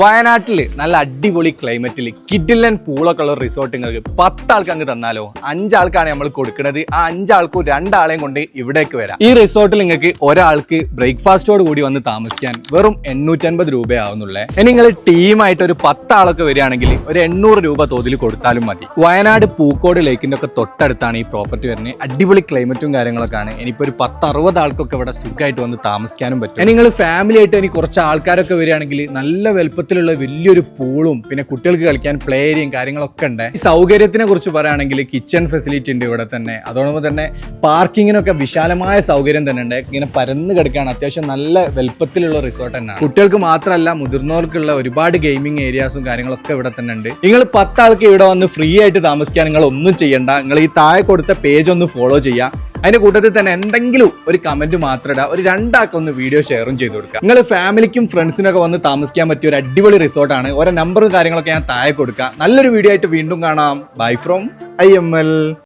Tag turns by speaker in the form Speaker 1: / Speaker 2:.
Speaker 1: വയനാട്ടിൽ നല്ല അടിപൊളി ക്ലൈമറ്റിൽ കിഡിലൻ പൂളൊക്കെ ഉള്ള റിസോർട്ട് നിങ്ങൾക്ക് 10 ആൾക്ക് അങ്ങ് തന്നാലോ? 5 ആൾക്കാണ് നമ്മൾ കൊടുക്കുന്നത്. ആ 5 ആൾക്കും 2 ആളെയും കൊണ്ട് ഇവിടേക്ക് വരാം. ഈ റിസോർട്ടിൽ നിങ്ങൾക്ക് ഒരാൾക്ക് ബ്രേക്ക്ഫാസ്റ്റോട് കൂടി വന്ന് താമസിക്കാൻ വെറും 850 രൂപയാവുന്നുള്ളേ. ഇനി നിങ്ങൾ ടീമായിട്ട് ഒരു 10 ആളൊക്കെ വരികയാണെങ്കിൽ ഒരു 800 രൂപ തോതിൽ കൊടുത്താലും മതി. വയനാട് പൂക്കോട് ലേക്കിന്റെ ഒക്കെ തൊട്ടടുത്താണ് ഈ പ്രോപ്പർട്ടി വരുന്നത്. അടിപൊളി ക്ലൈമറ്റും കാര്യങ്ങളൊക്കെ ആണ്. ഇനിയിപ്പോ ഒരു 10-60 ആൾക്കൊക്കെ ഇവിടെ സുഖമായിട്ട് വന്ന് താമസിക്കാനും പറ്റും. നിങ്ങൾ ഫാമിലി ആയിട്ട് ഇനി കുറച്ച് ആൾക്കാരൊക്കെ വരികയാണെങ്കിൽ നല്ല വലുപ്പത്തിലുള്ള വലിയൊരു പൂളും പിന്നെ കുട്ടികൾക്ക് കളിക്കാൻ പ്ലേ ഏരിയയും കാര്യങ്ങളൊക്കെ ഉണ്ട്. ഈ സൗകര്യത്തിനെ കുറിച്ച് പറയുകയാണെങ്കിൽ കിച്ചൺ ഫെസിലിറ്റി ഉണ്ട് ഇവിടെ തന്നെ. അതോടൊപ്പം തന്നെ പാർക്കിങ്ങിനൊക്കെ വിശാലമായ സൗകര്യം തന്നെ ഉണ്ട്. ഇങ്ങനെ പരന്ന് കിടക്കുകയാണ്. അത്യാവശ്യം നല്ല വലുപ്പത്തിലുള്ള റിസോർട്ട് തന്നെയാണ്. കുട്ടികൾക്ക് മാത്രമല്ല മുതിർന്നവർക്കുള്ള ഒരുപാട് ഗെയിമിംഗ് ഏരിയാസും കാര്യങ്ങളൊക്കെ ഇവിടെ തന്നെ ഉണ്ട്. നിങ്ങൾ 10 ആൾക്ക് ഇവിടെ വന്ന് ഫ്രീ ആയിട്ട് താമസിക്കാൻ നിങ്ങൾ ഒന്നും ചെയ്യണ്ട. നിങ്ങൾ ഈ താഴെ കൊടുത്ത പേജ് ഒന്ന് ഫോളോ ചെയ്യുക. അതിന്റെ കൂട്ടത്തിൽ തന്നെ എന്തെങ്കിലും ഒരു കമന്റ് മാത്രം ഇടുക. ഒരു 2 ആൾക്കൊന്ന് വീഡിയോ ഷെയറും ചെയ്ത് കൊടുക്കുക. നിങ്ങൾ ഫാമിലിക്കും ഫ്രണ്ട്സിനൊക്കെ വന്ന് താമസിക്കാൻ പറ്റിയ ഒരു അടിപൊളി റിസോർട്ടാണ്. ഓരോ നമ്പറും കാര്യങ്ങളൊക്കെ ഞാൻ താഴെ കൊടുക്കുക. നല്ലൊരു വീഡിയോ ആയിട്ട് വീണ്ടും കാണാം. By from IML.